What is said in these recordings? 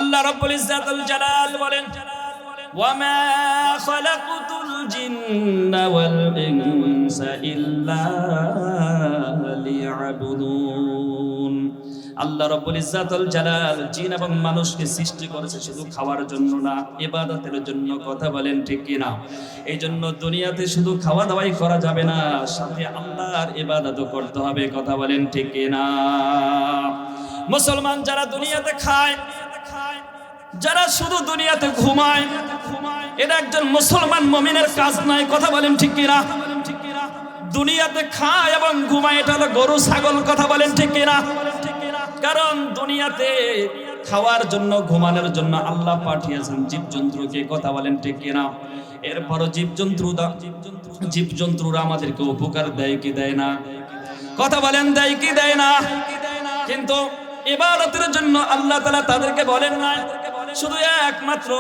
আল্লাহ রাব্বুল ইজ্জাতুল জালাল বলেন, ওয়ামা খালাকতুল জিন্না ওয়াল ইনসা ইল্লা লিয়াবুদুন। আল্লাহ রাব্বুল ইজ্জাতুল জালাল জিন এবং মানুষকে সৃষ্টি করেছে শুধু খাওয়ার জন্য না, ইবাদতের জন্য। কথা বলেন ঠিক কি না? এই জন্য দুনিয়াতে শুধু খাওয়া দাওয়াই করা যাবে না, সাথে আল্লাহর ইবাদতও করতে হবে। কথা বলেন ঠিক কি না? মুসলমান যারা দুনিয়াতে খায়, যারা শুধু দুনিয়াতে ঘুমায়, এটা একজন মুসলমান মুমিনের কাজ নয়। কথা বলেন ঠিক কি না? দুনিয়াতে খায় এবং ঘুমায়, এটা হলো গরু ছাগল। কথা বলেন ঠিক কি না? কারণ দুনিয়াতে খাওয়ার জন্য, ঘুমানোর জন্য আল্লাহ পাঠিয়েছেন জীবজন্তুকে। কথা বলেন ঠিক কি না? এরপরও জীবজন্তুরা আমাদেরকে উপকার দেয় কি দেয় না? কথা বলেন দেয় কি দেয় না? কিন্তু ইবাদতের জন্য আল্লাহ তাআলা তাদেরকে বলেন না, শুধু একমাত্র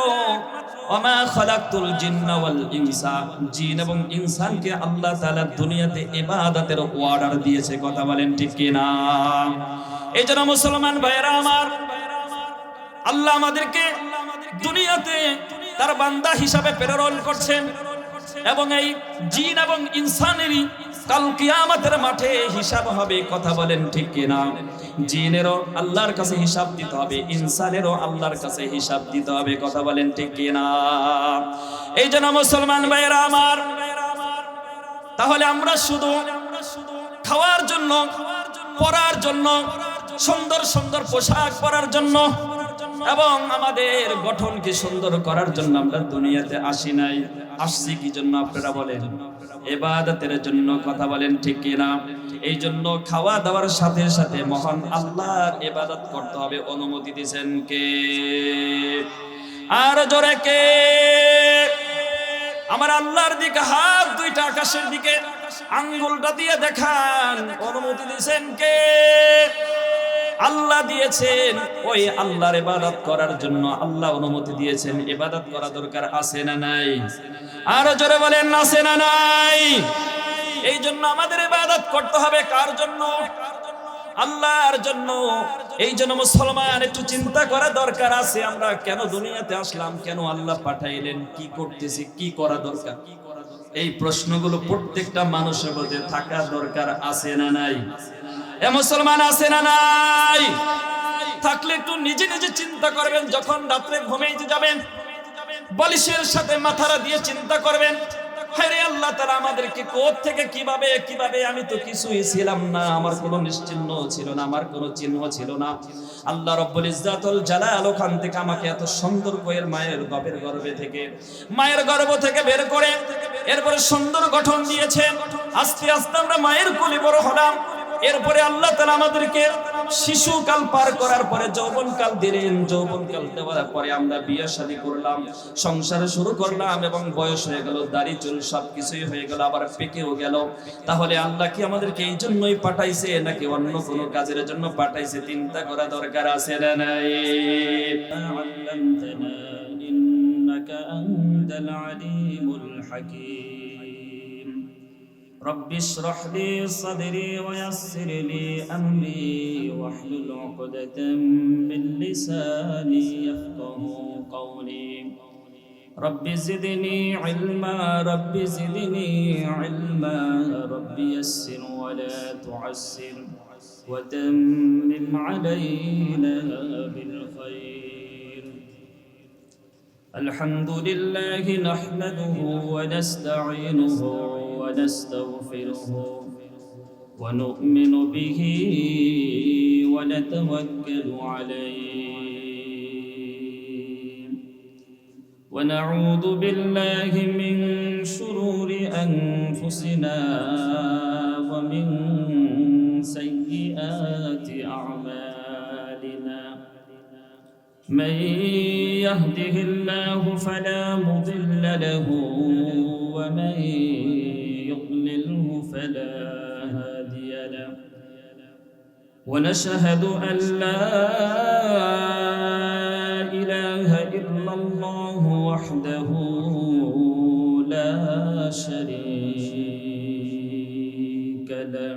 ওমা খালাকতুল জিন্না ওয়াল ইনসা, জিন এবং ইনসানকে আল্লাহ তাআলা দুনিয়াতে ইবাদতের অর্ডার দিয়েছে। কথা বলেন ঠিক কি না? এই জন্য মুসলমান ভাইরা আমার, আল্লাহ আমাদেরকে দুনিয়াতে তার বান্দা হিসাবে প্রেরণ করছেন, এবং এই জিন এবং ইনসানেরই কাল কিয়ামতের মাঠে হিসাব হবে। কথা বলেন ঠিক কি না? জিনেরও আল্লাহর কাছে হিসাব দিতে হবে, ইনসানেরও আল্লাহর কাছে হিসাব দিতে হবে। কথা বলেন ঠিক কি না? এই জন্য মুসলমান ভাইরা আমার, তাহলে আমরা শুধু খাওয়ার জন্য, পরার জন্য, সুন্দর সুন্দর পোশাক পরার জন্য এবং আমাদের গঠনকে সুন্দর করার জন্য আমরা দুনিয়াতে আসি নাই। আসছি কি জন্য আপনারা বলেন? ইবাদতের জন্য। কথা বলেন ঠিক কি না? এই জন্য খাওয়া দাওয়ার সাথে সাথে মহান আল্লাহর ইবাদত করতে হবে। অনুমতি দিবেন কে? আর জোরে কে? আমার আল্লাহর দিকে হাত দুইটা আকাশের দিকে আঙ্গুলটা দিয়ে দেখান, অনুমতি দিবেন কে? আল্লাহ দিয়েছেন। ওই আল্লাহর ইবাদত করার জন্য আল্লাহ অনুমতি দিয়েছেন। ইবাদত করা দরকার আছে না নাই? আর জোরে বলেন আছে না নাই? এই জন্য আমাদের ইবাদত করতে হবে কার জন্য? আল্লাহর জন্য। এই জন্য মুসলমান একটু চিন্তা করা দরকার আছে, আমরা কেন দুনিয়াতে আসলাম, কেন আল্লাহ পাঠাইলেন, কি করতেছি, কি করা দরকার। এই প্রশ্নগুলো প্রত্যেকটা মানুষের মধ্যে থাকা দরকার আছে না নাই? এ মুসলমান আছে না নাই? থাকলে একটু নিজে নিজে চিন্তা করবেন। যখন রাত্রে ঘুমাইতে যাবেন, বালিশের সাথে মাথারা দিয়ে চিন্তা করবেন, হায়রে আল্লাহ তাআলা আমাদেরকে কোথা থেকে কিভাবে, আমি তো কিছুই ছিলাম না, আমার কোনো নিশ্চিহ্ন ছিল না, আমার কোনো চিহ্ন ছিল না। আল্লাহ রাব্বুল ইজ্জাতুল জালাল ওখান থেকে আমাকে এত সুন্দর করে মায়ের গর্ভ থেকে বের করে এরপরে সুন্দর গঠন দিয়েছেন। আস্তে আস্তে আমরা মায়ের কোলে বড় হলাম। এরপরে আল্লাহ তাআলা আমাদেরকে শিশুকাল পার করার পরে যৌবনকাল দিলেন। যৌবনকাল দেওয়ার পরে আমরা বিয়ে শাদী করলাম, সংসার শুরু করলাম, এবং বয়স হয়ে গেল, দাড়ি চুল সবকিছুই হয়ে গেল, আবার পেকেও গেল। তাহলে আল্লাহ কি আমাদেরকে এই জন্যই পাঠাইছে, নাকি অন্য কোনো কাজের জন্য পাঠাইছে? চিন্তা করা দরকার আছে না নাই? আল্লামতানা ইন্নাকা আনতাল আলিমুল হাকীম। رب اشرح لي صدري ويسر لي أمري واحلل عقدة من لساني يفقهوا قولي رب زدني علما رب زدني علما رب يسر ولا تعسر وتمم علينا بالخير. الحمد لله نحمده ونستعينه ونستغفره ونؤمن به ونتوكل عليه ونعوذ بالله من شرور أنفسنا ومن سيئات أعمالنا. من يهده الله فلا مضل له ومن يضلله فلا هادي له. ونشهد أن لا إله إلا الله وحده لا شريك له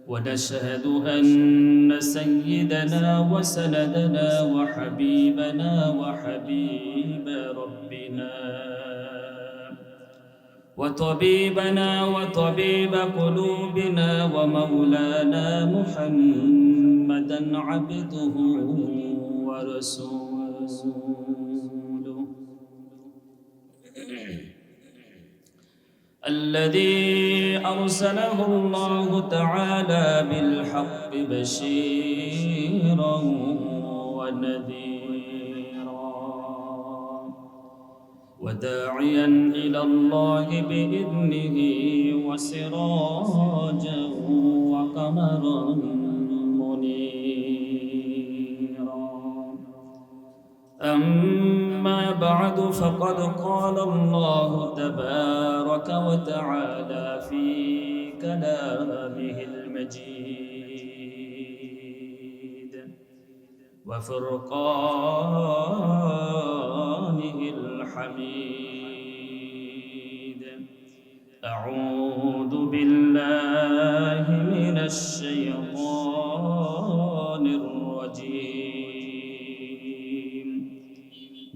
ونشهد أن سيدنا وسندنا وحبيبنا وحبيب ربنا وطبيبنا وطبيب قلوبنا ومولانا محمدا عبده ورسوله الذي أرسله الله تعالى بالحق بشيرا ونذيرا وداعيا إلى الله بإذنه وسراجا وقمرا منيرا أما بعد فقد قال الله تبارك وتعالى في كلامه المجيد وفرقانه الحميد أعوذ بالله من الشيطان الرجيم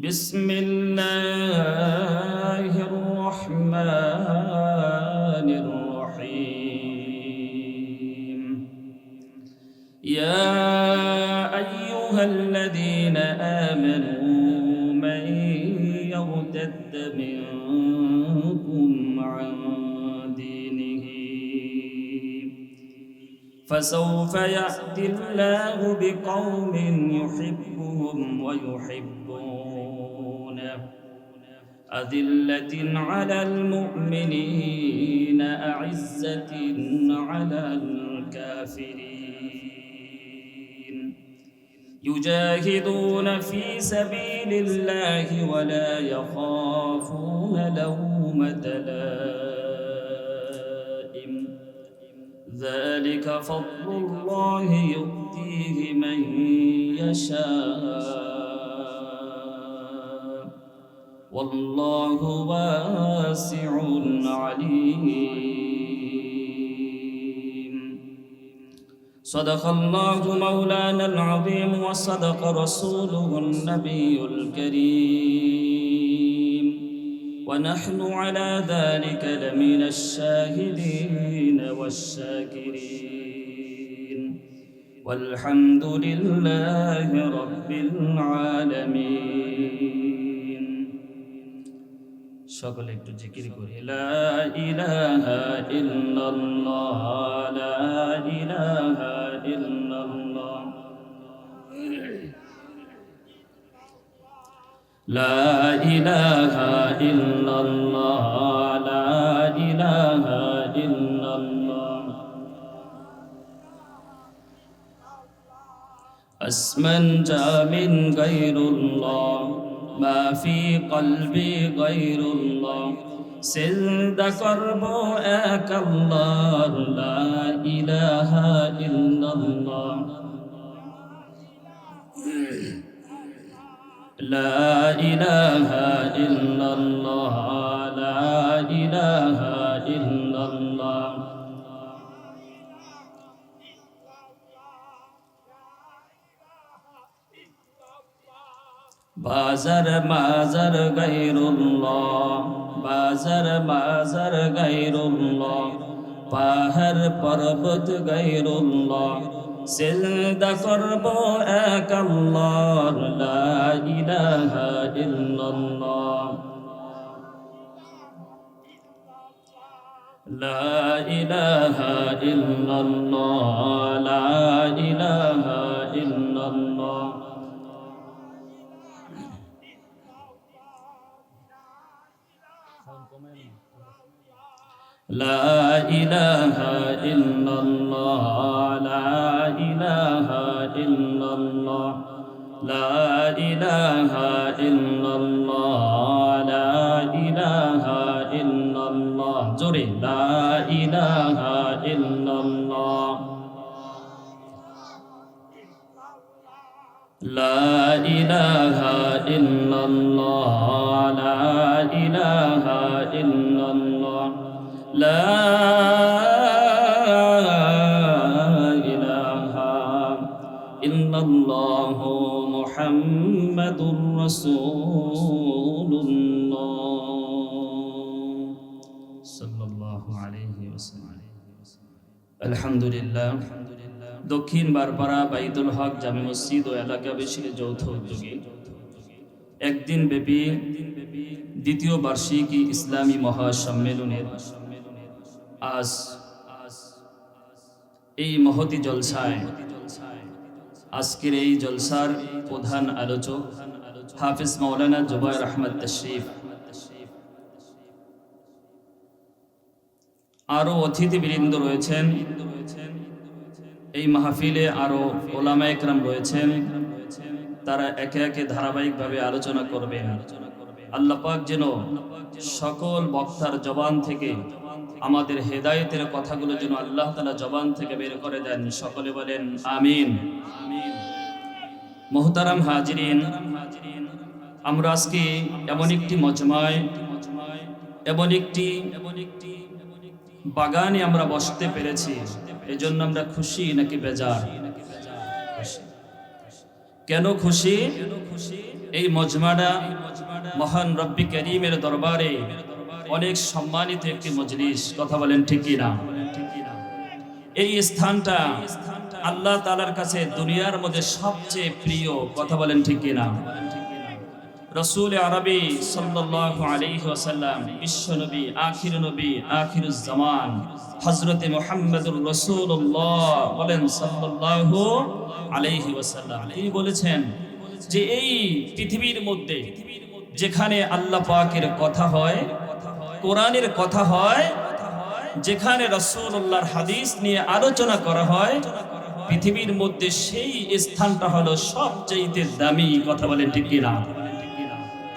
بسم الله الرحمن الرحيم يا أيها الذين آمنوا من يرتد منكم عن دينه فسوف يأتي الله بقوم يحبهم ويحبونه أذلة على المؤمنين أعزة على الكافرين يجاهدون في سبيل الله ولا يخافون لومة لائم ذلك فضل الله يؤتيه من يشاء والله واسع عليم صدق الله مولانا العظيم وصدق رسوله النبي الكريم ونحن على ذلك لمن الشاهدين والشاكرين والحمد لله رب العالمين সকলে একটু জিকির করি লা ইলাহা ইল্লাল্লাহ লা ইলাহা ইল্লাল্লাহ লা ইলাহা ইল্লাল্লাহ লা ইলাহা ইল্লাল্লাহ আসমান জামিন গায়রুল্লাহ ما في قلبي غير الله سجد قرب اك الله لا اله الا الله لا اله الا الله لا اله الا الله बाज़र माज़र गैरुल्लाह बाज़र माज़र गैरुल्लाह पहाड़ पर्वत गैरुल्लाह सिजदा करबो एक अल्लाह ला इलाहा इल्लल्लाह ला इलाहा इल्लल्लाह ला इलाहा इल्लल्लाह لا إله إلا الله لا إله إلا الله لا إله إلا الله لا إله إلا الله جري لا إله إلا الله لا إله إلا الله لا إله إلا الله لا মুহাম্মাদুর রাসূলুল্লাহ সাল্লাল্লাহু আলাইহি ওয়াসাল্লাম। আলহামদুলিল্লাহ, দক্ষিণ বারপাড়া বাইতুল হক জামে মসজিদ ও এলাকাবাসীর যৌথ উদ্যোগে একদিন ব্যাপী দ্বিতীয় বার্ষিকী ইসলামী মহাসম্মেলনের আজ এই মহতি জলসায়, আজকের এই জলসার প্রধান আলোচক হাফেজ মাওলানা জুবায়ের আহমদ তশরিফ, আরো অতিথিবৃন্দ রয়েছেন। এই মাহফিলে আরো ওলামা একরাম রয়েছেন, তারা একে একে ধারাবাহিকভাবে আলোচনা করবেন। আল্লাহ পাক যেন সকল বক্তার জবান থেকে আমাদের হেদায়েতের কথাগুলো যেন আল্লাহ তাআলা জবান থেকে বের করে দেন। সকলে বলেন আমিন। মুহতারাম হাজিরিন, আমরা আজকে এমন একটি মজমায়, এমন একটি বাগানে আমরা বসতে পেরেছি, এজন্য আমরা খুশি নাকি বেজার? কেন খুশি? এই মজমাটা মহান রব্বি করিমের দরবারে অনেক সম্মানিত একটি মজলিস। কথা বলেন ঠিক কি না? এই স্থানটা আল্লাহ তাআলার কাছে দুনিয়ার মধ্যে সবচেয়ে প্রিয়। কথা বলেন ঠিক কি না? রাসূল আরবি সাল্লাল্লাহু আলাইহি ওয়াসাল্লাম, বিশ্ব নবী, আখির নবী, আখিরুজ জামান হযরতে মুহাম্মদুর রাসূলুল্লাহ বলেন সাল্লাল্লাহু আলাইহি ওয়াসাল্লাম, তিনি বলেছেন যে এই পৃথিবীর মধ্যে যেখানে আল্লাহ পাকের কথা হয়, কোরআনের কথা হয়, যেখানে রাসূলুল্লাহর হাদিস নিয়ে আলোচনা করা হয়, পৃথিবীর মধ্যে সেই স্থানটা হলো সবচেয়ে দামি। কথা বলেন ঠিক কি না?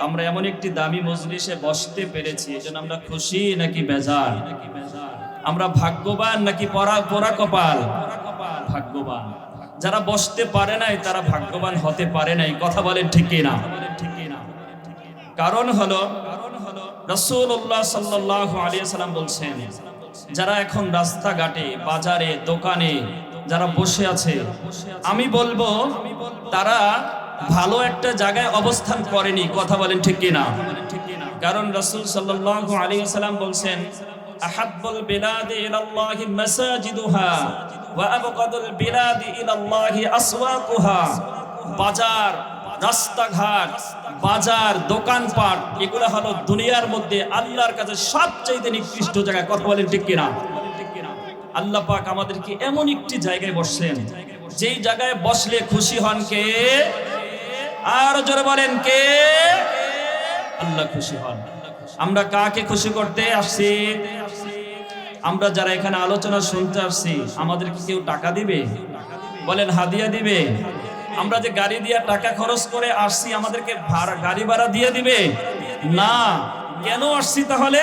আমরা এমন একটি দামি মজলিসে বসতে পেরেছি, এজন্য আমরা খুশি নাকি বেজার? আমরা ভাগ্যবান নাকি পোড়া কপাল? ভাগ্যবান। যারা বসতে পারে নাই তারা ভাগ্যবান হতে পারে নাই। কথা বলেন ঠিক কি না? কারণ হলো রাসূলুল্লাহ সাল্লাল্লাহু আলাইহি ওয়াসাল্লাম বলছেন, যারা এখন রাস্তাঘাটে, বাজারে, দোকানে যারা বসে আছে, আমি বলবো তারা ভালো একটা জায়গায় অবস্থান করেনি। কথা বলেন ঠিক কি না? কারণ রাসূল সাল্লাল্লাহু আলাইহি ওয়াসাল্লাম বলছেন, আহাব্বুল বিলাদি ইলাল্লাহি মাসাজিদুহা ওয়া আবগাদুল বিলাদি ইলাল্লাহি আসওয়াকুহা। বাজার, রাস্তাঘাট, বাজার, দোকানপাট, এগুলো হলো দুনিয়ার মধ্যে আল্লাহর কাছে সবচেয়ে নিকৃষ্ট জায়গা। কথা বলেন ঠিক কি না? আল্লাহ পাক আমাদেরকে এমন একটি জায়গায় বসছেন, যেই জায়গায় বসলে খুশি হন কে? আর জোরে বলেন কে? আল্লাহ খুশি হন। আমরা কাকে খুশি করতে আসছি? আমরা যারা এখানে আলোচনা শুনতে আসছি, আমাদেরকে কেউ টাকা দিবে? বলেন হাদিয়া দিবে? আমরা যে গাড়ি দিয়ে টাকা খরচ করে আসছি, আমাদেরকে গাড়ি ভাড়া দিয়ে দিবে? না। কেন আসছি তাহলে?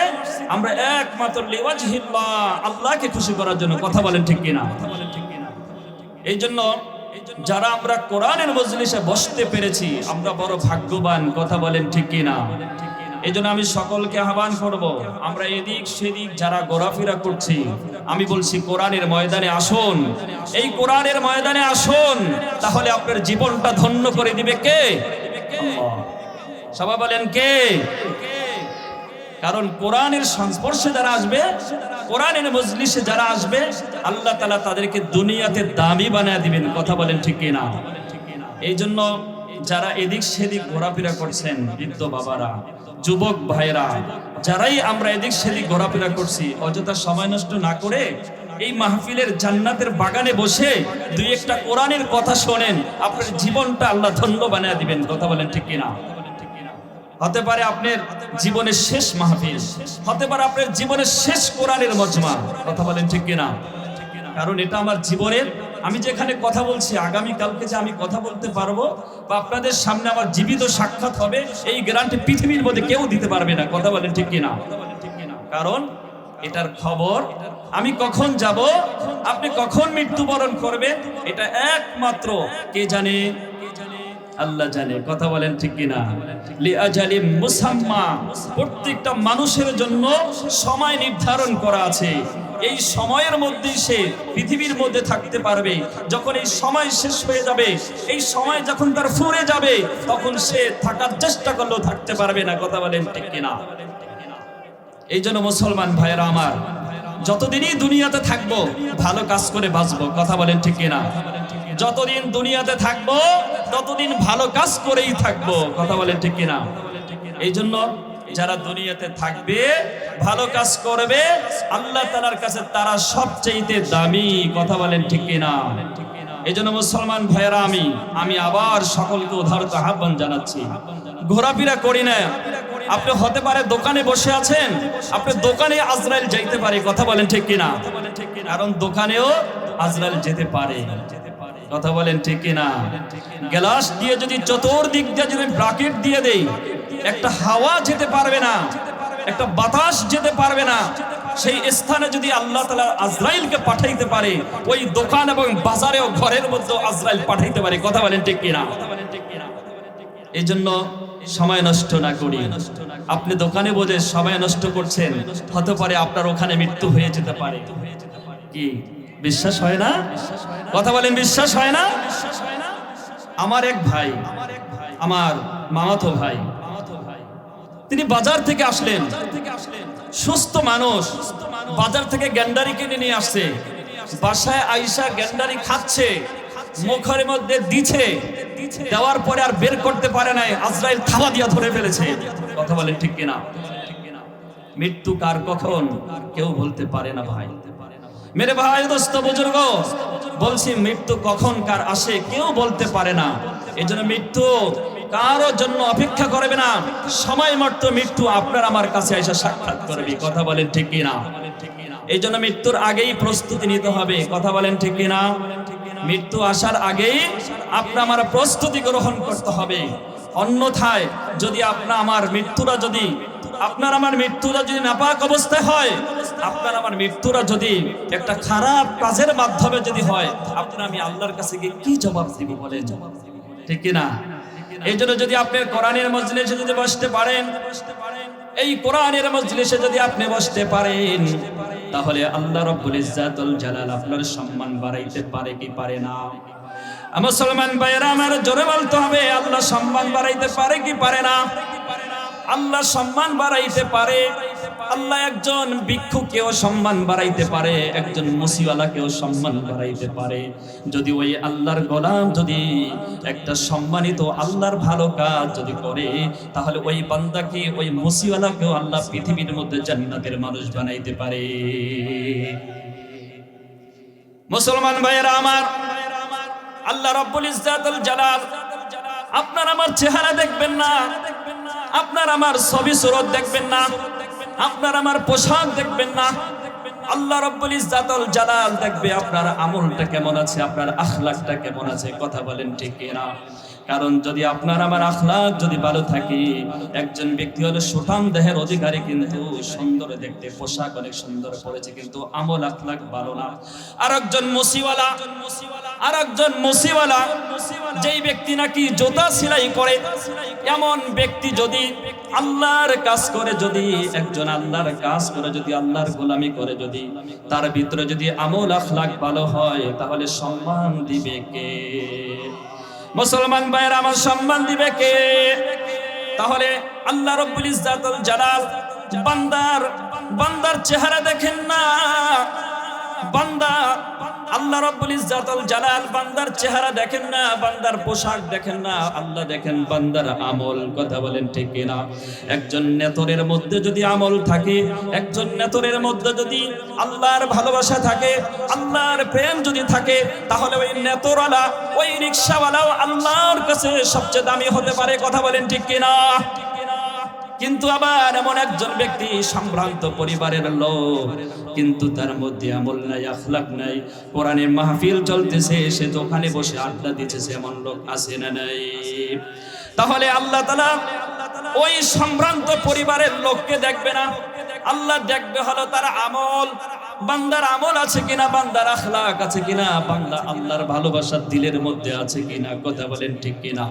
আমরা একমাত্র লিওয়াজহিল্লাহ, আল্লাহকে খুশি করার জন্য। কথা বলেন ঠিক কিনা? এই জন্য যারা আমরা কোরআনের মজলিসে বসতে পেরেছি, আমরা বড় ভাগ্যবান। কথা বলেন ঠিক কিনা? এই জন্য আমি সকলকে আহ্বান করব, আমরা এদিক সেদিক যারা ঘোরাফেরা করছি, আমি বলছি কোরআনের ময়দানে আসুন। এই কোরআনের ময়দানে আসুন, তাহলে আপনার জীবনটা ধন্য করে দিবে কে? আল্লাহ। সবাই বলেন কে? কারণ কোরআনের সংস্পর্শে যারা আসবে, কোরআনের মজলিসে যারা আসবে, আল্লাহ তাআলা তাদেরকে দুনিয়াতে দামি বানিয়ে দিবেন। কথা বলেন ঠিক কিনা? এই জন্য যারা এদিক সেদিক ঘোরাফেরা করছেন, বৃদ্ধ বাবারা, যুবক ভাইরা, যারাই আমরা এদিক সেদিক ঘোরাফেরা করছি, অযথা সময় নষ্ট না করে এই মাহফিলের জান্নাতের বাগানে বসে দুই একটা কোরআনের কথা শোনেন, আপনার জীবনটা আল্লাহ ধন্য বানিয়ে দিবেন। কথা বলেন ঠিক কিনা? হতে পারে আপনার জীবনের শেষ মাহফিল, হতে পারে আপনার জীবনের শেষ কোরআনের মজমা। কথা বলেন ঠিক কিনা? কারণ এটা আমার জীবনের, আমি যেখানে কথা বলছি, আগামী কালকে যে আমি কথা বলতে পারবো বা আপনাদের সামনে আমার জীবিত সাক্ষাৎ হবে, এই গ্যারান্টি পৃথিবীর মধ্যে কেউ দিতে পারবে না। কথা বলেন ঠিক কিনা? কারণ এটার খবর আমি কখন যাব, আপনি কখন মৃত্যুবরণ করবেন, এটা একমাত্র কে জানে? আল্লাহ জানে। কথা বলেন ঠিক কিনা? লিআজালি মুসাম্মা, প্রত্যেকটা মানুষের জন্য সময় নির্ধারণ করা আছে। এই সময়ের মধ্যে সে পৃথিবীর মধ্যে থাকতে পারবে। যখন এই সময় শেষ হয়ে যাবে, এই সময় যখন তার ফুরে যাবে, তখন সে থাকার চেষ্টা করলেও থাকতে পারবে না। কথা বলেন ঠিক কিনা? এই জন্য মুসলমান ভাইয়েরা আমার, যতদিনই দুনিয়াতে থাকবো ভালো কাজ করে বাঁচবো। কথা বলেন ঠিক কিনা? যতদিন দুনিয়াতে থাকবো ততদিন ভালো কাজ করেই থাকবো। কথা বলেন ঠিক কিনা? এই জন্য যারা দুনিয়াতে থাকবে ভালো কাজ করবে, আল্লাহ তাআলার কাছে তারা সবচেয়ে দামি। কথা বলেন ঠিক কিনা? এই জন্য মুসলমান ভাইয়েরা আমি আবার সকলকে উদারত আহ্বান জানাচ্ছি, ঘোরাফেরা করি না। আপনি হতে পারে দোকানে বসে আছেন, আপনার দোকানে আজরাইল যাইতে পারে। কথা বলেন ঠিক কিনা? কারণ দোকানেও আজরাইল যেতে পারে। কথা বলেন ঠিক কিনা? গ্লাস দিয়ে যদি চতুর্দিক দিয়ে যদি ব্র্যাকেট দিয়ে দেই, একটা হাওয়া যেতে পারবে না, একটা বাতাস যেতে পারবে না। সেই স্থানে যদি আল্লাহ তাআলা আজরাইলকে পাঠাইতে পারে, ওই দোকান এবং বাজারেও ঘরের মধ্যে আজরাইল পাঠাইতে পারে। কথা বলেন ঠিক কিনা? এই জন্য সময় নষ্ট না করি। আপনি দোকানে বসে সময় নষ্ট করছেন, হতে পারে আপনার ওখানে মৃত্যু হয়ে যেতে পারে। কি বিশ্বাস হয় না? কথা বলেন বিশ্বাস হয় না? আমার এক ভাই, আমার মামাতো ভাই, তিনি বাজার থেকে আসলেন, সুস্থ মানুষ, বাজার থেকে গ্যান্ডারি কিনে নিয়ে আসছে। বাসায় আইসা গ্যান্ডারি খাচ্ছে, মুখের মধ্যে দিচ্ছে, দেওয়ার পরে আর বের করতে পারে নাই, আজরাইল থাবা দিয়া ধরে ফেলেছে। কথা বলেন ঠিক কিনা? মৃত্যু কার কখন কেউ বলতে পারে না ভাই। মেরে ভাই, দোস্ত, বুজুর্গ, বলছি মৃত্যু কখন কার আসে কেউ বলতে পারে না। এই জন্য মৃত্যু কারোর জন্য অপেক্ষা করবে না, সময় মতো মৃত্যু আপনার আমার কাছে এসে সাক্ষাৎ করবে। কথা বলেন ঠিক কিনা? এই জন্য মৃত্যুর আগেই প্রস্তুতি নিতে হবে। কথা বলেন ঠিক কিনা? মৃত্যু আসার আগেই আপনার আমার প্রস্তুতি গ্রহণ করতে হবে। অন্যথায় যদি আপনার আমার মৃত্যুরা যদি নাপাক অবস্থায় হয়, আপনার আমার মৃত্যুরা যদি একটা খারাপ কাজের মাধ্যমে যদি হয়, আমি আল্লাহর কাছে গিয়ে কি জবাব দিব বলেন? ঠিক কিনা? এই জন্য যদি আপনি কোরআনের মজলিসে যদি বসতে পারেন, এই কোরআনের মজলিসে যদি আপনি বসতে পারেন, তাহলে আল্লাহ রাব্বুল ইজ্জাতুল জালাল আপনার সম্মান বাড়াইতে পারে কি পারে না? মুসলমান ভাইরা আমার, জোরে বলতে হবে, আল্লাহ সম্মান বাড়াইতে পারে কি পারে না? আল্লাহ সম্মান বাড়াইতে পারে। আল্লাহ একজন ভিক্ষুকেও সম্মান বাড়াইতে পারে, একজন মুসিওয়ালাকেও সম্মান বাড়াইতে পারে। যদি ওই আল্লাহর গোলাম যদি একটা সম্মানিত আল্লাহর ভালো কাজ যদি করে, তাহলে ওই বান্দাকে, ওই মুসিওয়ালাকেও আল্লাহ পৃথিবীর মধ্যে জান্নাতের মানুষ বানাইতে পারে। মুসলমান ভাইয়েরা আমার, আল্লাহ রাব্বুল ইজ্জাতুল জালাল আপনার আমার চেহারা দেখবেন না, আপনার আমার ছবি সুরত দেখবেন না, আপনার আমার পোশাক দেখবেন না। আল্লাহ রাব্বুল ইজ্জাতুল জালাল দেখবে আপনার আমলটা কেমন আছে, আপনার আখলাকটা কেমন আছে। কথা বলেন ঠিক কিনা? কারণ যদি আপনার আমার আখলাক যদি ভালো থাকে, একজন ব্যক্তি হলো সুঠাম দেহের অধিকারী, কিন্তু সুন্দর দেখতে, পোশাক অনেক সুন্দর পরেছে, কিন্তু আমল আখলাক ভালো না। আরেকজন মুসিওয়ালা, যেই ব্যক্তি নাকি জুতা সেলাই করে, এমন ব্যক্তি যদি আল্লাহর কাজ করে, যদি একজন আল্লাহর কাজ করে, যদি আল্লাহর গোলামি করে, যদি তার ভিতরে যদি আমল আখলাক ভালো হয়, তাহলে সম্মান দিবে কে? মুসলমান ভাইয়েরা আমার, সম্মান দিবে কে? তাহলে আল্লাহ রাব্বুল ইজ্জাতুল জালাল বান্দার চেহারা দেখেন না। আল্লাহ রাব্বুল ইজ্জাতুল জালাল বান্দার চেহারা দেখেন না, বান্দার পোশাক দেখেন না, আল্লাহ দেখেন বান্দার আমল। কথা বলেন ঠিক কিনা? একজন নেতরের মধ্যে যদি আমল থাকে, একজন নেতরের মধ্যে যদি আল্লাহর ভালোবাসা থাকে, আল্লাহর প্রেম যদি থাকে, তাহলে ওই নেতরওয়ালা, ওই রিকশাওয়ালাও আল্লাহর কাছে সবচেয়ে দামি হতে পারে। কথা বলেন ঠিক কিনা? কিন্তু আবার এমন একজন ব্যক্তি, সম্ভ্রান্ত পরিবারের লোক, কিন্তু তার মধ্যে আমল নাই, আখলাক নাই, কোরআনের মাহফিল চলতেছে, সে তো ওখানে বসে আড্ডা দিতেছে, এমন লোক আছে না নাই? তাহলে আল্লাহ তাআলা ওই সম্ভ্রান্ত পরিবারের লোককে দেখবে না, আল্লাহ দেখবে হলো তার আমল। বান্দার আমল আছে কিনা, বান্দার আখলাক আছে কিনা, বান্দা আল্লাহর ভালোবাসা দিলের মধ্যে আছে কিনা। কথা বলেন ঠিক কিনা?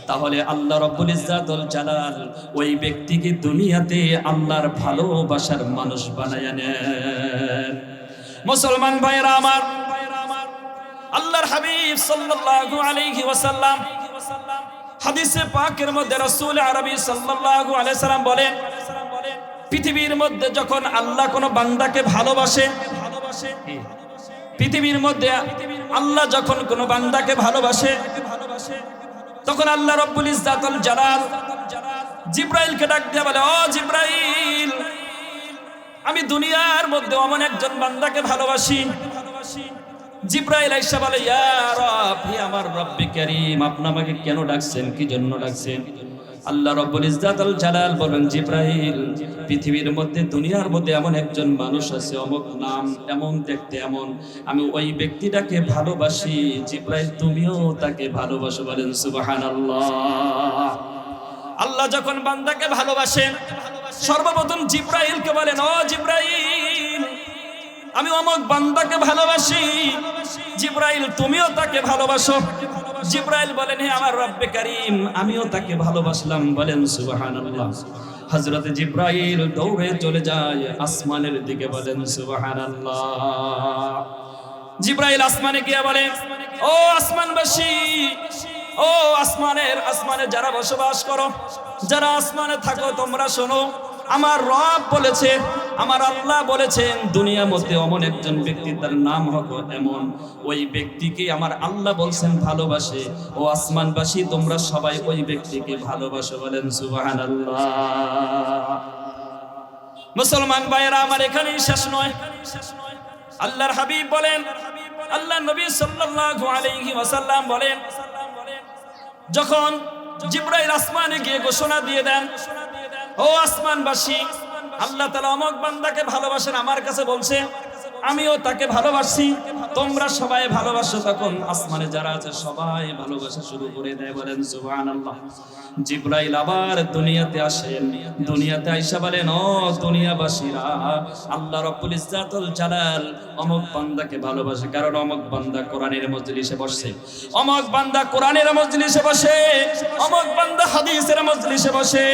তাহলে আল্লাহ রাব্বুল ইজ্জাতুল জালাল ওই ব্যক্তিকে দুনিয়াতে আল্লাহর ভালোবাসার মানুষ বানায় নেন। মুসলমান ভাইরা আমার, আল্লাহর হাবিব সাল্লাল্লাহু আলাইহি ওয়াসাল্লাম হাদিসে পাকের মধ্যে রাসূল আরবি সাল্লাল্লাহু আলাইহি সাল্লাম বলেন, পৃথিবীর মধ্যে যখন আল্লাহ কোনো বান্দাকে ভালোবাসে, পৃথিবীর মধ্যে আল্লাহ যখন কোনো বান্দাকে ভালোবাসে, তখন আল্লাহ রব্বুল ইজ্জাতুল জালাল জিব্রাইলকে ডাক দিয়ে বলে, ও জিব্রাইল, আমি দুনিয়ার মধ্যে এমন একজন বান্দাকে ভালোবাসি। জিব্রাইল আইসা বলে, ইয়া রব, হে আমার রব্বে কারীম, আপনি আমাকে কেন ডাকছেন, কি জন্য ডাকছেন? আল্লাহ রব্বুল ইজ্জাতুল জালাল বলেন, জিব্রাইল, পৃথিবীর মধ্যে দুনিয়ার মধ্যে এমন একজন মানুষ আছে, অমুক নাম, এমন দেখতে এমন, আমি ওই ব্যক্তিটাকে ভালোবাসি। জিব্রাইল, তুমিও তাকে ভালোবাসো। বলেন সুবহানাল্লাহ। আল্লাহ যখন বান্দাকে ভালোবাসেন, সর্বপ্রথম জিব্রাইলকে বলেন, ও জিব্রাইল, আমি অমুক বান্দাকে ভালোবাসি। জিব্রাইল, তুমিও তাকে ভালোবাসো। জিব্রাইল বলেন, হে আমার রব্বে কারীম, আমিও তাকে ভালোবাসলাম। বলেন সুবহানাল্লাহ। হযরতে জিব্রাইল দৌড়ে চলে যায় আসমানের দিকে। বলেন সুবহানাল্লাহ। জিব্রাইল আসমানে গিয়ে বলে, ও আসমানবাসী, ও আসমানে যারা বসবাস করো, যারা আসমানে থাকো, তোমরা শোনো, আমার রব বলেছে, আমার আল্লাহ বলেছেন, দুনিয়ার মধ্যে এমন একজন ব্যক্তি, তার নাম হলো এমন, ওই ব্যক্তিকে আমার আল্লাহ বলছেন ভালোবাসে। ও আসমানবাসী, তোমরা সবাই ওই ব্যক্তিকে ভালোবাসো। বলেন সুবহানাল্লাহ। মুসলমান ভাইরা আমার, এখানেই শেষ নয়। আল্লাহর হাবিব বলেন, আল্লাহ নবী সাল্লাল্লাহু আলাইহি ওয়াসাল্লাম বলেন, যখন জিব্রাইল আসমানে গিয়ে ঘোষণা দিয়ে দেন, ও আসমানবাসী, আল্লাহ তাআলা অমুক বান্দাকে ভালোবাসেন, আমার কাছে বলছে, আমিও তাকে ভালোবাসি, তোমরা সবাই ভালোবাসো। তখন আসমানে যারা আছে সবাই ভালোবাসা শুরু করে দেয়। বলেন সুবহানাল্লাহ। জিব্রাইল আবার দুনিয়াতে আসেন। দুনিয়াতে আইসা বলেন, ও দুনিয়াবাসীরা, আল্লাহ রাব্বুল ইজ্জাতুল জালাল অমুক বান্দাকে ভালোবাসে, কারণ অমুক বান্দা কোরআনের মজলিসে বসে, অমুক বান্দা কোরআনের মজলিসে বসে, অমুক বান্দা হাদিসের মজলিসে বসে,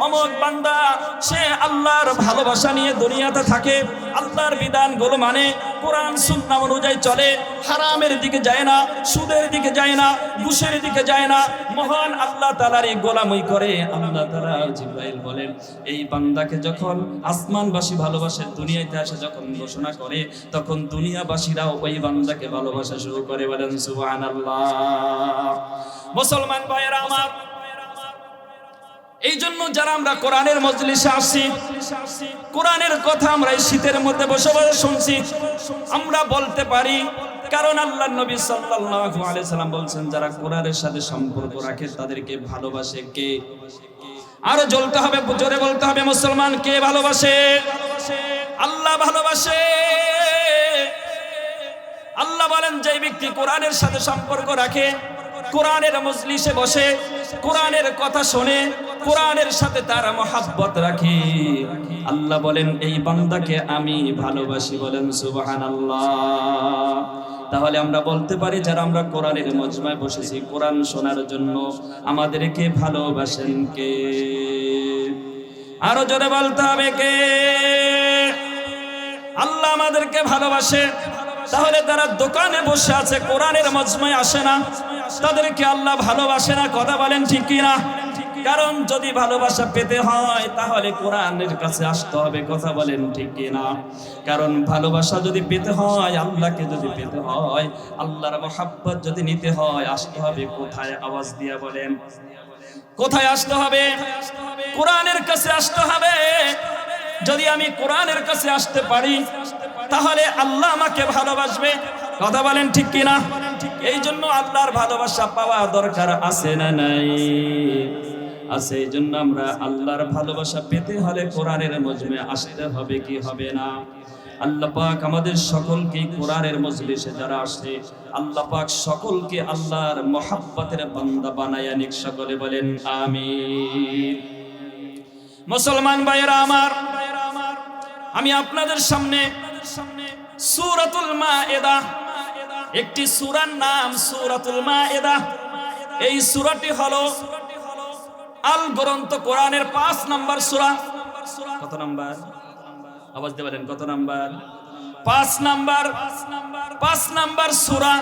অমুক বান্দা সে আল্লাহর ভালোবাসা নিয়ে দুনিয়াতে থাকে, আল্লাহর বিধানগুলো মানে, কোরআন সুন্নাহ অনুযায়ী চলে, হারামের দিকে যায় না, সুদের দিকে যায় না, ঘুষের দিকে যায় না, মহান আল্লাহ তাআলার গোলামি করে। আল্লাহ তাআলা, জিব্রাইল বলেন, এই বান্দাকে যখন আসমানবাসী ভালোবাসে, দুনিয়াতে আসে যখন ঘোষণা করে, তখন দুনিয়াবাসীরাও ওই বান্দাকে ভালোবাসা শুরু করে। বলেন সুবহানাল্লাহ। মুসলমান ভাইয়েরা আমার, এই জন্য যারা আমরা কোরআনের মজলিসে আসছি, কোরআনের কথা আমরা এই শীতের মধ্যে বসে বসে শুনছি, আমরা বলতে পারি, কারণ আল্লাহর নবী সাল্লাল্লাহু আলাইহি সাল্লাম বলছেন, যারা কোরআনের সাথে সম্পর্ক রাখে তাদেরকে ভালোবাসে কে? আরো জ্বলতে হবে, জোরে বলতে হবে, মুসলমান, কে ভালোবাসে? আল্লাহ ভালোবাসে। আল্লাহ বলেন, যে ব্যক্তি কোরআনের সাথে সম্পর্ক রাখে, কোরআনের মজলিসে বসে, কোরআনের কথা শোনে, কোরআনের সাথে তার মহব্বত রাখে, আল্লাহ বলেন, এই বান্দাকে আমি ভালোবাসি। বলেন সুবহানাল্লাহ। তাহলে আমরা বলতে পারি, যারা আমরা কোরআনের মজমায় বসেছি কোরআন শোনার জন্য, আমাদেরকে ভালোবাসেন কে? আরো জোরে বলতে হবে, কে? আল্লাহ আমাদেরকে ভালোবাসে। তাহলে তারা দোকানে বসে আছে, কোরআনের মজমায় আসে না, তাদেরকে আল্লাহ ভালোবাসে না। কথা বলেন ঠিক কিনা? কারণ যদি ভালোবাসা পেতে হয় তাহলে কোরআনের কাছে আসতে হবে। কথা বলেন ঠিক কিনা? কারণ ভালোবাসা যদি পেতে হয়, আল্লাহকে যদি পেতে হয়, আল্লাহর মহব্বত যদি নিতে হয়, আসতে হবে কোথায়? আওয়াজ দিয়ে বলেন, কোথায় আসতে হবে? কোরআনের কাছে আসতে হবে। যদি আমি কোরআনের কাছে আসতে পারি, তাহলে আল্লাহ আমাকে ভালোবাসবে। কথা বলেন ঠিক কিনা? এই জন্য আল্লাহর ভালোবাসা পাওয়া দরকার আছে না নাই? আছে। এই জন্য আমরা আল্লাহর ভালোবাসা পেতে হলে কোরআনের মজমে আসতে হবে, কি হবে না? আল্লাহ পাক আমাদের সকলকে কোরআনের মজলিসে যারা আসে, আল্লাহ পাক সকলকে আল্লাহর মহব্বতের বান্দা বানায়া নিক। সকলে বলেন আমিন। মুসলমান ভাইয়েরা আমার, আমি আপনাদের সামনে সূরাতুল মায়েদা, একটি সূরার নাম সূরাতুল মায়েদা। এই সূরাটি হলো আল গ্রন্থ কোরআনের 5 নম্বর সূরা। কত নম্বর? আওয়াজ দিয়ে বলেন, কত নম্বর? পাঁচ নাম্বার সূরা।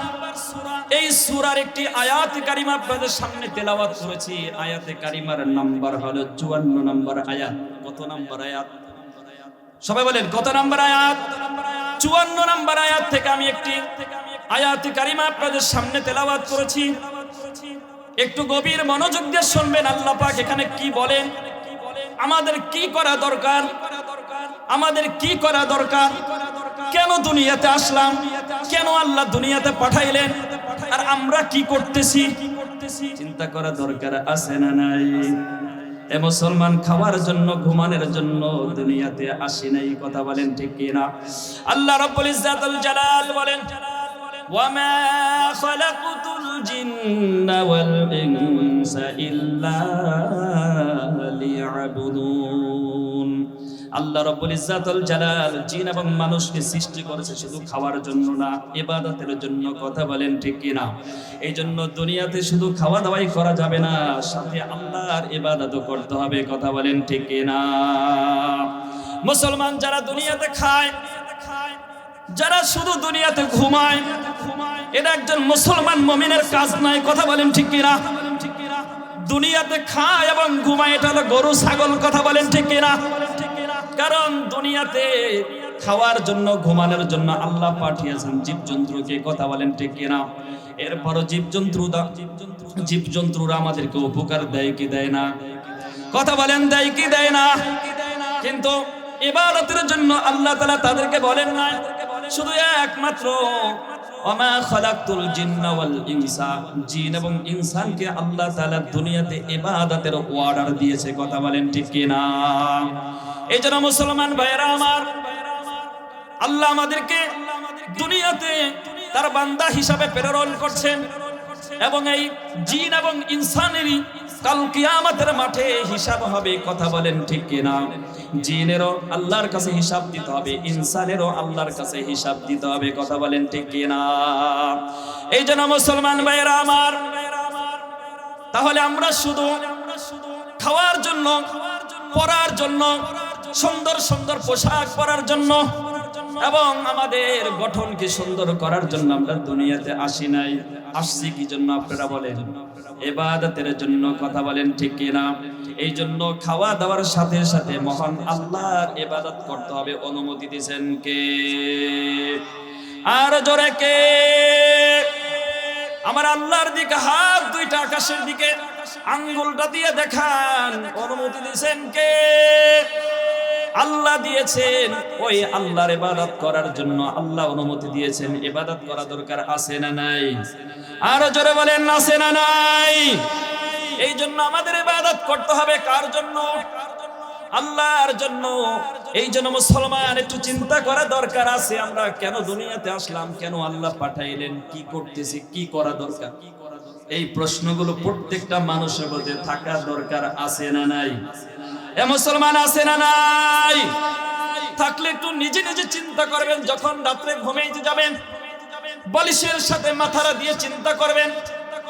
এই সূরার একটি আয়াত কারিমা আপনাদের সামনে তেলাওয়াত করেছি। আয়াতে কারিমার নাম্বার হলো 54 নম্বর আয়াত। কত নম্বর আয়াত? সবাই বলেন কত নম্বর আয়াত? 54 নম্বর আয়াত থেকে আমি একটি আয়াত কারিমা আপনাদের সামনে তেলাওয়াত করেছি। একটু গভীর মনোযোগ দিয়ে শুনবেন আল্লাহ পাক এখানে কি বলেন, আমাদের কি করা দরকার, আমাদের কি করা দরকার, কেন দুনিয়াতে আসলাম, কেন আল্লাহ দুনিয়াতে পাঠাইলেন, আর আমরা কি করতেছি, চিন্তা করা দরকার আছে না নাই? এ মুসলমান, খাওয়ার জন্য ঘুমানোর জন্য দুনিয়াতে আসি নাই, কথা বলেন ঠিক কিনা? আল্লাহ রাব্বুল ইজ্জাতুল জালাল বলেন, ওয়ামা খালাকতুল জিন্না ওয়াল ইনসা ইল্লা লিয়াবুদুন। আল্লাহ রাব্বুল ইজ্জাতুল জালাল জিন এবং মানুষকে সৃষ্টি করেছে শুধু খাওয়ার জন্য না, ইবাদতের জন্য, কথা বলেন ঠিক কিনা? এই জন্য দুনিয়াতে শুধু খাওয়া দাওয়াই করা যাবে না, সাথে আল্লাহর ইবাদতও করতে হবে, কথা বলেন ঠিক কিনা? মুসলমান যারা দুনিয়াতে খায়, যারা শুধু দুনিয়াতে ঘুমায়, এটা একজন মুসলমান মুমিনের কাজ নাই, কথা বলেন ঠিক কিনা? দুনিয়াতে খায় এবং ঘুমায়, এটা হলো গরু ছাগল, কথা বলেন ঠিক কিনা? কারণ দুনিয়াতে খাওয়ার জন্য ঘুমানোর জন্য আল্লাহ পাঠিয়েছেন জীবজন্তুকে, কথা বলেন ঠিক কিনা? এরপরও জীবজন্তুরা আমাদেরকে উপকার দেয় কি দেয় না, কথা বলেন দেয় কি দেয় না? কিন্তু ইবাদতের জন্য আল্লাহ তাআলা তাদেরকে বলেন না, শুধু একমাত্র ওমা খালাকতুল জিন্না ওয়াল ইনসা, জিন এবং ইনসানকে আল্লাহ তাআলা দুনিয়াতে ইবাদতের অর্ডার দিয়েছে, কথা বলেন ঠিক কিনা? এই জন্য মুসলমান ভাইয়েরা আমার, আল্লাহ আমাদেরকে দুনিয়াতে তার বান্দা হিসাবে প্রেরণ করছেন, এবং এই জিন এবং ইনসানেরই কাল কিয়ামতের মাঠে হিসাব হবে, কথা বলেন ঠিক কিনা? জিনেরও আল্লাহর কাছে হিসাব দিতে হবে, ইনসানেরও আল্লাহর কাছে হিসাব দিতে হবে, কথা বলেন ঠিক কিনা? এই জন্য মুসলমান ভাইয়েরা আমার, তাহলে আমরা শুধু খাওয়ার জন্য, পরার জন্য, সুন্দর সুন্দর পোশাক পরার জন্য এবং আমাদের গঠনকে সুন্দর করার জন্য আমরা দুনিয়াতে আসি নাই। আসছি কি জন্য আপনারা বলেন? ইবাদতের জন্য, কথা বলেন ঠিক কিনা? এই জন্য খাওয়া দাওয়ার সাথে সাথে মহান আল্লাহর ইবাদত করতে হবে। অনুমতি দিয়েছেন কে? আর জোরে কে? আমার আল্লাহর দিকে হাত দুইটা আকাশের দিকে আঙ্গুলটা দিয়ে দেখান, অনুমতি দিয়েছেন কে? আল্লাহ দিয়েছেন। ওই আল্লাহর ইবাদত করার জন্য আল্লাহ অনুমতি দিয়েছেন। ইবাদত করা দরকার আছে না নাই? আর জোরে বলেন আছে না নাই? এই জন্য আমাদের ইবাদত করতে হবে কার জন্য? আল্লাহর জন্য। এই জন্য মুসলমান একটু চিন্তা করা দরকার আছে, আমরা কেন দুনিয়াতে আসলাম, কেন আল্লাহ পাঠাইলেন, কি করতেছি, কি করা দরকার? এই প্রশ্নগুলো প্রত্যেকটা মানুষের মধ্যে থাকা দরকার আছে না নাই? এ মুসলমান আছে না নাই? থাকলে একটু নিজে নিজে চিন্তা করবেন। যখন রাত্রে ঘুমাইতে যাবেন, বালিশের সাথে মাথাটা দিয়ে চিন্তা করবেন,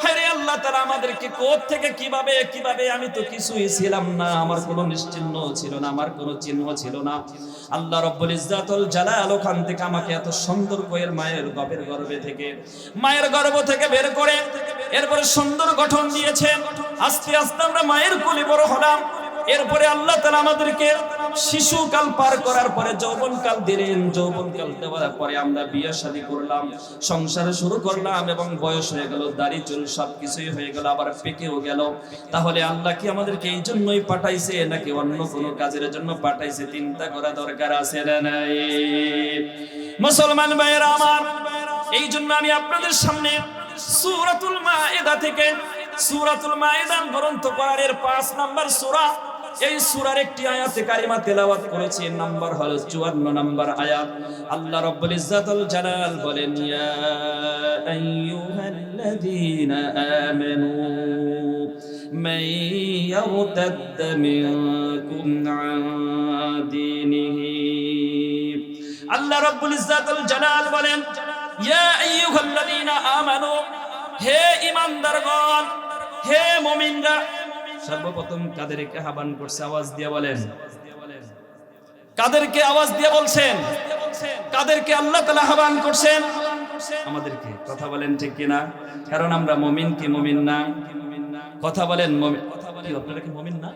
হায়রে আল্লাহ তাআলা আমাদেরকে কোথা থেকে কিভাবে, আমি তো কিছুই ছিলাম না, আমার কোনো নিশ্চিহ্ন ছিল না, আমার কোনো চিহ্ন ছিল না। আল্লাহ রাব্বুল ইজ্জাতুল জালাল ওখান থেকে আমাকে এত সুন্দর করে মায়ের গর্ভ থেকে বের করে এরপরে সুন্দর গঠন দিয়েছেন। আস্তে আস্তে আমরা মায়ের কোলে বড় হলাম। এরপরে আল্লাহ তাআলা আমাদেরকে শিশুকাল পার করার পরে যৌবনকাল দিলেন। যৌবনকাল দেওয়ার পরে আমরা বিয়ে শাদী করলাম, সংসার শুরু করলাম, এবং বয়স হয়ে গেল, দাড়ি চুল সবকিছুই হয়ে গেল, আবার পেকেও গেল। তাহলে আল্লাহ কি আমাদেরকে এই জন্যই পাঠাইছে নাকি অন্য কোনো কাজের জন্য পাঠাইছে? চিন্তা করা দরকার আছে না নাই? মুসলমান ভাইয়েরা আমার, এই জন্য আমি আপনাদের সামনে সূরাতুল মাইদা থেকে, সূরাতুল মাইদা গ্রন্থ পাড়ের 5 নম্বর সূরা, এই সূরার একটি আয়াতে কারিমা তেলাওয়াত করেছি। নাম্বার হলো 54 নম্বর আয়াত। আল্লাহ রাব্বুল ইজ্জাতুল জালাল বলেন, ইয়া আইয়ুহাল্লাযীনা আমানু মান ইয়ারতাদ্দা মিনকুম আন দীনিহি। আল্লাহ রাব্বুল ইজ্জাতুল জালাল বলেন, ইয়া আইয়ুহাল্লাযীনা আমানু, হে ঈমানদারগণ, হে মুমিনরা। সর্বপ্রথম কাদেরকে আহ্বান করছে? আওয়াজ দিয়ে বলেন, কাদেরকে আওয়াজ দিয়ে বলছেন? কাদেরকে আল্লাহ তাআলা আহ্বান করছেন? আমাদেরকে। কথা বলেন ঠিক কিনা? কারণ আমরা মুমিন কি মুমিন না? কথা বলেন মুমিন। কি আপনারা কি মুমিন না?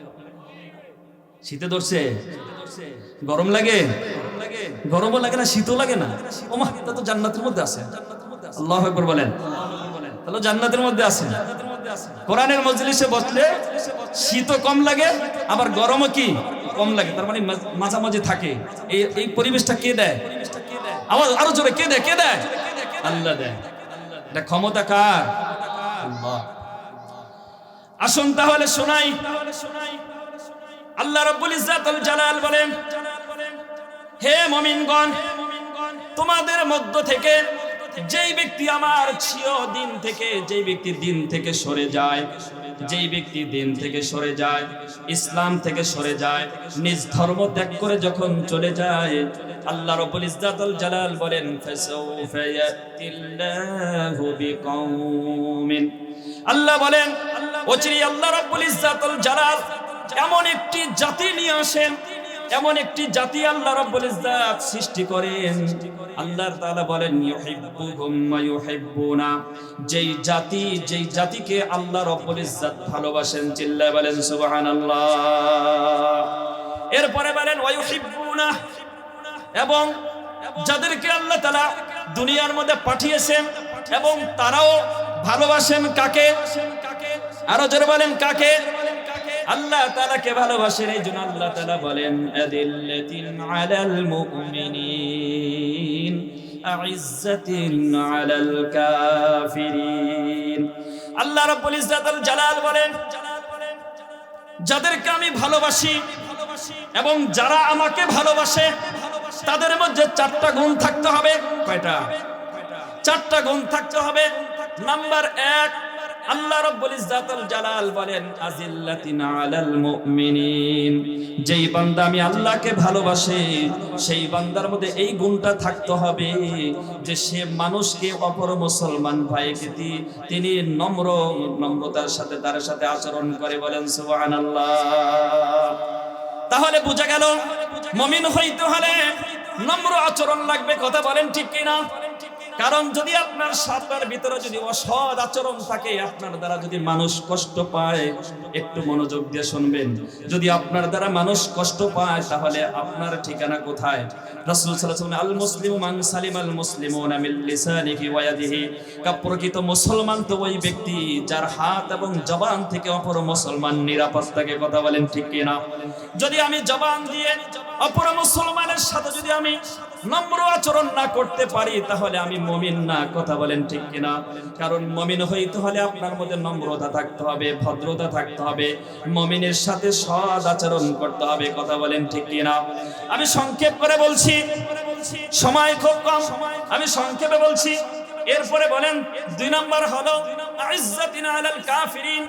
শীতে ধরছে, গরম লাগে, গরমও লাগে না, শীতও লাগে না। ওমা, তা তো জান্নাতের মধ্যে আছে। আল্লাহু আকবার বলেন। তাহলে জান্নাতের মধ্যে আছে। কোরআনের মজলিসে বসলে শীতও কম লাগে, আবার গরমও কি কম লাগে, তার মানে মাঝামাঝি থাকে। এই পরিবেশটা কে দেয়? আরো জোরে কে দেয়? কে দেয়? আল্লাহ দেয়। এটা ক্ষমতা কার? আল্লাহ। আসুন তাহলে শোনাই, আল্লাহ রাব্বুল ইজ্জাতুল জালাল বলেন, হে মুমিনগণ, তোমাদের মধ্য থেকে যেই ব্যক্তি আমার চিরদিন থেকে, যেই ব্যক্তি দিন থেকে সরে যায়, যেই ব্যক্তি দিন থেকে সরে যায়, ইসলাম থেকে সরে যায়, নিজ ধর্ম ত্যাগ করে যখন চলে যায়, আল্লাহ রাব্বুল ইজ্জাতুল জালাল বলেন, ফাসাউফা ইয়াতিল্লাহু বিকওমিন। আল্লাহ বলেন, অচিরেই আল্লাহ রাব্বুল ইজ্জাতুল জালাল এমন একটি জাতি নিয়ে আসেন, এমন একটি জাতি আল্লাহ রাব্বুল ইজ্জাত সৃষ্টি করেন। আল্লাহ তাআলা বলেন, ইউহিব্বুহুম ওয়া ইউহিব্বুনা। যেই জাতিকে আল্লাহ রাব্বুল ইজ্জাত ভালোবাসেন, চিল্লায় বলেন সুবহানাল্লাহ। এরপরে বলেন ওয়া ইউহিব্বুনা, এবং যাদেরকে আল্লাহ তাআলা দুনিয়ার মধ্যে পাঠিয়েছেন এবং তারাও ভালোবাসেন কাকে? আরো জোরে বলেন কাকে? আল্লাহ তাআলাকে ভালোবাসেন। এই জন্য আল্লাহ তাআলা বলেন, আদিল্লাতিন আলাল মুমিনিন আইজ্জাতিন আলাল কাফিরিন। আল্লাহ রাব্বুল ইজ্জাতুল জালাল বলেন, যাদেরকে আমি ভালোবাসি এবং যারা আমাকে ভালোবাসে তাদের মধ্যে চারটা গুণ থাকতে হবে। কয়টা? চারটা গুণ থাকতে হবে। নাম্বার 1, আল্লাহ রাব্বুল ইজ্জাতুল জালাল বলেন, আজিল্লাতিন আলাল মুমিনিন। যেই বান্দা আমি আল্লাহকে ভালোবাসে সেই বান্দার মধ্যে এই গুণটা থাকতে হবে যে সে মানুষকে, অপর মুসলমান ভাইকে তিনি নম্রতার সাথে তার সাথে আচরণ করে। বলেন সুবহানাল্লাহ। তাহলে বোঝা গেল মুমিন হইতে হলে নম্র আচরণ লাগবে। কথা বলেন ঠিক কিনা? কারণ যদি আপনার সাথের ভিতরে যদি অসৎ আচরণ থাকে, আপনার দ্বারা যদি মানুষ কষ্ট পায়, একটু মনোযোগ দিয়ে শুনবেন, যদি আপনার দ্বারা মানুষ কষ্ট পায় তাহলে আপনার ঠিকানা কোথায়? রাসূল সাল্লাল্লাহু আলাইহি ওয়াসাল্লাম, আল মুসলিমু মান সালিমাল মুসলিমুনা মিন লিসানিহি ওয়া ইয়াদিহি। প্রকৃত মুসলমান তো ওই ব্যক্তি যার হাত এবং জবান থেকে অপর মুসলমান নিরাপদ থাকে। কথা বলেন ঠিক কিনা? যদি আমি জবান দিয়ে অপর মুসলমানের সাথে যদি আমি নম্র আচরণ না করতে পারি তাহলে আমি মুমিন না। কথা বলেন ঠিক কিনা? কারণ মুমিন হইতে হলে আপনার মধ্যে নম্রতা থাকতে হবে, ভদ্রতা থাকতে হবে, মুমিনের সাথে সৎ আচরণ করতে হবে। কথা বলেন ঠিক কিনা? আমি সংক্ষেপ করে বলছি, সময় খুব কম, আমি সংক্ষেপে বলছি। এরপরে বলেন 2 নম্বর হলো আইজ্জাতিন আলাল কাফিরিন।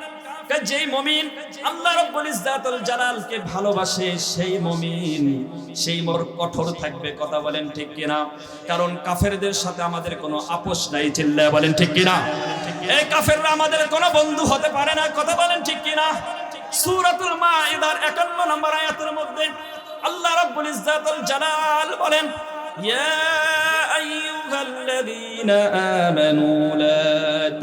যেই মুমিন আল্লাহ রাব্বুল ইজ্জাতুল জালালকে ভালোবাসে সেই মুমিন সেই মোর কঠোর থাকবে। কথা বলেন ঠিক কিনা? কারণ কাফেরদের সাথে আমাদের কোনো আপোষ নাই। চিল্লায় বলেন ঠিক কিনা? এই কাফেররা আমাদের কোনো বন্ধু হতে পারে না। কথা বলেন ঠিক কিনা? সূরাতুল মাইদার 51 নম্বর আয়াতের মধ্যে আল্লাহ রাব্বুল ইজ্জাতুল জালাল বলেন, ইয়া আইয়ুহাল্লাযীনা আমানু লা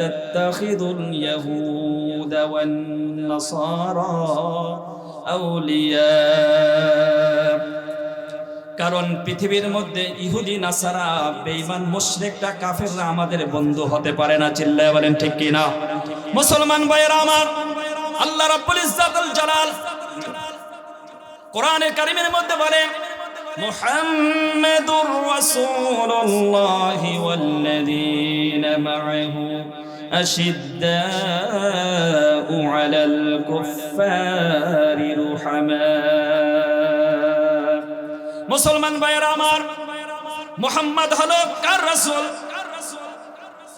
তাত্তাখিযুল ইয়াহুদা ওয়ান নাসারা আউলিয়া। কারণ পৃথিবীর মধ্যে ইহুদি নাসারা বেঈমান মুশরিকরা কাফেররা আমাদের বন্ধু হতে পারে না। চিল্লায় বলেন ঠিক কিনা? মুসলমান ভাইয়েরা আমার, আল্লাহ রাব্বুল ইজ্জাতুল জালাল কোরআনে কারীমের মধ্যে বলেন, মুহাম্মাদুর রাসূলুল্লাহি ওয়াল্লাযীনা মাআহু আশিদ্দাউ আলাল কুফফারি রুহামা। মুসলমান ভাইয়েরা আমার, মুহাম্মদ হলো কার রাসূল?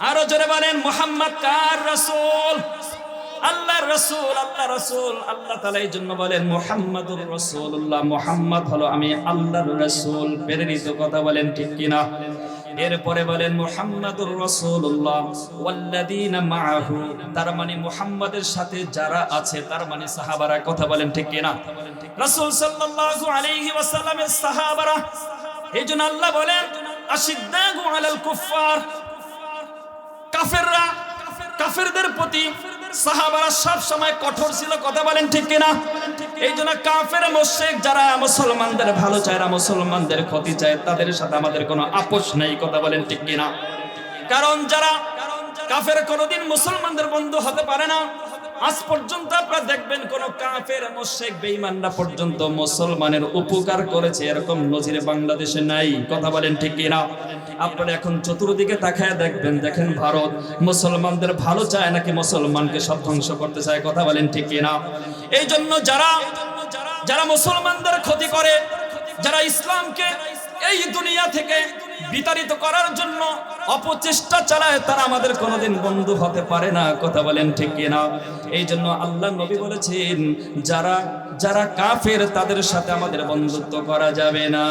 আরো জোরে বলেন, মুহাম্মদ কার রাসূল? আল্লাহর রাসূল। আল্লাহর রাসূল আল্লাহ তাআলা এই জন্য বলেন মুহাম্মাদুর রাসূলুল্লাহ, মুহাম্মদ হলো আমি আল্লাহর রাসূল প্রেরিত। কথা বলেন ঠিক কিনা? এরপরে বলেন মুহাম্মাদুর রাসূলুল্লাহ ওয়াল্লাযীনা মাআহু, তার মানে মুহাম্মাদের সাথে যারা আছে তার মানে সাহাবারা। কথা বলেন ঠিক কিনা? রাসূল সাল্লাল্লাহু আলাইহি ওয়াসাল্লামের সাহাবারা এই জন্য আল্লাহ বলেন আশিদ্দাগু আলাল কুফার, কাফেররা, কাফেরদের প্রতি সাহাবারা সব সময় কঠোর ছিল। কথা বলেন ঠিক কিনা? এই জন্য কাফের মুশরিক যারা মুসলমানদের ভালো চায় না, মুসলমানদের ক্ষতি চায়, তাদের সাথে আমাদের কোনো আপোষ নেই। কথা বলেন ঠিক কিনা? কারণ যারা কাফের কোনোদিন মুসলমানদের বন্ধু হতে পারে না। আজ পর্যন্ত আপনারা দেখবেন কোন কাফের মুশরিক বেঈমানরা পর্যন্ত মুসলমানের উপকার করেছে, এরকম নজির বাংলাদেশে নাই। কথা বলেন ঠিক কিনা? আপনারা এখন চতুর্দিকে তাকায় দেখবেন, দেখেন ভারত মুসলমানদের ভালো চায় নাকি মুসলমানকে সব ধ্বংস করতে চায়? কথা বলেন ঠিক কিনা? এই জন্য যারা মুসলমানদের ক্ষতি করে, যারা ইসলামকে এই দুনিয়া থেকে বিতাড়িত করার জন্য অপচেষ্টা চালায়, তারা আমাদের কোনোদিন বন্ধু হতে পারে না। কথা বলেন ঠিক কিনা? এই জন্য আল্লাহ নবী বলেছেন যারা কাফের তাদের সাথে আমাদের বন্ধুত্ব করা যাবে না।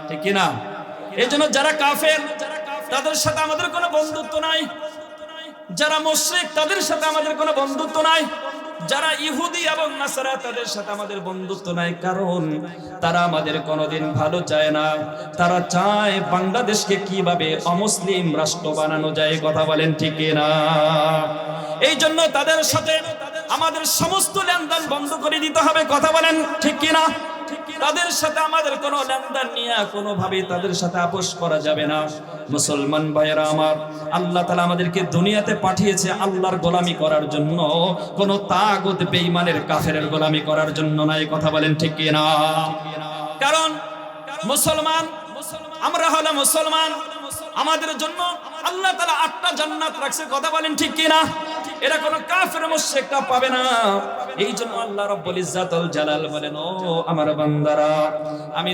ঠিক কিনা? এই জন্য যারা কাফের তাদের সাথে আমাদের কোনো বন্ধুত্ব নাই, যারা মুশরিক তাদের সাথে আমাদের কোনো বন্ধুত্ব নাই, যারা ইহুদি এবং নাসারা তাদের সাথে আমাদের বন্ধুত্ব নাই। কারণ তারা আমাদের কোনোদিন ভালো চায় না, তারা চায় বাংলাদেশকে কিভাবে অমুসলিম রাষ্ট্র বানানো যায়। কথা বলেন ঠিক না? এই জন্য তাদের সাথে আমাদের সমস্ত লেনদেন বন্ধ করে দিতে হবে। কথা বলেন ঠিক কিনা? তাদের সাথে আমাদের কোনো লেনদেন নিয়ে কোনোভাবে তাদের সাথে আপোষ করা যাবে না। মুসলমান ভাইয়েরা আমার, আল্লাহ তাআলা আমাদেরকে দুনিয়াতে পাঠিয়েছে আল্লাহর গোলামি করার জন্য, কোন তাগুত বেঈমানের কাফেরের গোলামি করার জন্য নাই। কথা বলেন ঠিক কিনা? কারণ মুসলমান, আমরা হলো মুসলমান, আমাদের জন্য আল্লাহ তাআলা 8টা জান্নাত রাখছে। কথা বলেন ঠিক কিনা? এরা কোনো কাফের মুশরিকরা পাবে না। এই জন্য আল্লাহ রাব্বুল ইজ্জাতুল জালাল বলেন, ও আমার বান্দারা, আমি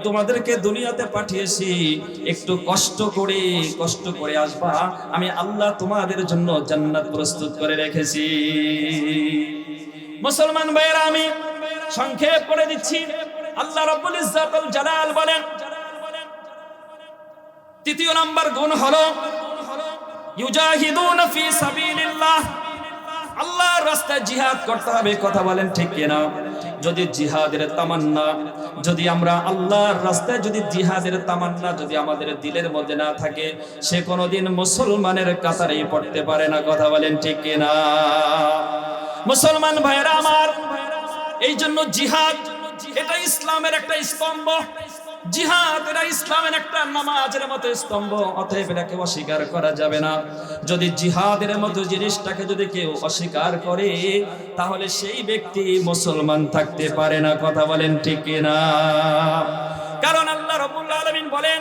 তোমাদেরকে দুনিয়াতে পাঠিয়েছি, একটু কষ্ট করে আসবা, আমি আল্লাহ তোমাদের জন্য জান্নাত প্রস্তুত করে রেখেছি। মুসলমান ভাইয়েরা, আমি সংক্ষেপ করে দিচ্ছি। আল্লাহ রাব্বুল ইজ্জাতুল জালাল বলেন, তৃতীয় নাম্বার গুণ হলো ইউজাহিদুনা ফি সাবিলিল্লাহ, আল্লাহর রাস্তায় জিহাদ করতে হবে। কথা বলেন ঠিক কিনা? যদি জিহাদের তামান্না, যদি আমরা আল্লাহর রাস্তায় যদি জিহাদের তামান্না যদি আমাদের দিলের মধ্যে না থাকে, সে কোনোদিন মুসলমানের কাতারেই পড়তে পারে না। কথা বলেন ঠিক কিনা? মুসলমান ভাইরা আমার, এই জন্য জিহাদ এটা ইসলামের একটা স্তম্ভ। জিহাদ এটা ইসলামের একটা নামাজের মতো স্তম্ভ, অতএব এটাকে অস্বীকার করা যাবে না। যদি জিহাদের মতো জিনিসটাকে যদি কেউ অস্বীকার করে, তাহলে সেই ব্যক্তি মুসলমান থাকতে পারে না। কথা বলেন ঠিক কিনা? কারণ আল্লাহ রাব্বুল আলামিন বলেন,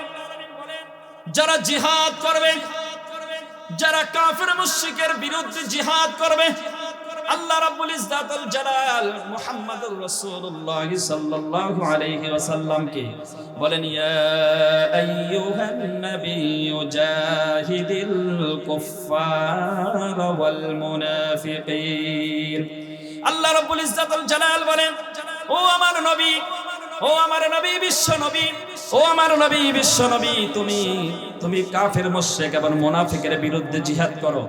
যারা জিহাদ করবে, যারা কাফের মুশরিকের বিরুদ্ধে জিহাদ করবে, আল্লাহ রাব্বুল ইজ্জাতুল জালাল মুহাম্মদুর রাসূলুল্লাহ সাল্লাল্লাহু আলাইহি ওয়াসাল্লামকে বলেন, ইয়া আইয়ুহান নাবিয়্যু জাহিদিল কুফফার ওয়াল মুনাফিকিন। আল্লাহ রাব্বুল ইজ্জাতুল জালাল বলেন, ও আমার নবী, ও আমার নবী, বিশ্ব নবী, ও আমার নবী, বিশ্ব নবী, তুমি কাফের মুশরিক এবং মুনাফিকের বিরুদ্ধে জিহাদ করো।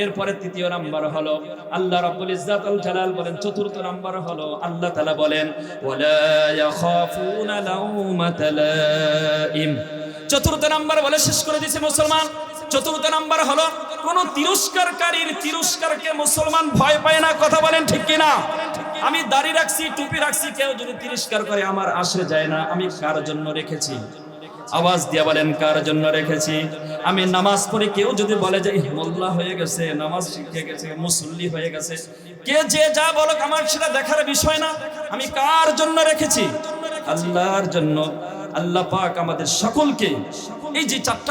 এরপরে তৃতীয় নাম্বার হলো আল্লাহ রাব্বুল ইজ্জাতুল জালাল বলেন, চতুর্থ নাম্বার হলো আল্লাহ তাআলা বলেন, ওয়ালা ইয়াখাফুনা লাউমাতা লাইম। চতুর্থ নাম্বার বলে শেষ করে দিয়েছে মুসলমান। চতুর্থ নাম্বার হলো কোন তিরস্কারকারীর তিরস্কারকে মুসলমান ভয় পায় না। কথা বলেন ঠিক কিনা? আমি দাড়ি রাখছি, টুপি রাখছি, কেউ যদি তিরস্কার করে আমার আসে যায় না। আমি কার জন্য রেখেছি? আওয়াজ দিয়ে বলেন, কার জন্য রেখেছি? আমি নামাজ পড়ে কেউ যদি বলে যে মোল্লা হয়ে গেছে, নামাজ শিখে গেছে, মুসল্লি হয়ে গেছে, কে যে যা বলো আমার সেটা দেখার বিষয় না। আমি কার জন্য রেখেছি? আল্লাহর জন্য। আল্লাহ পাক আমাদের সকলকে এই যে 4টা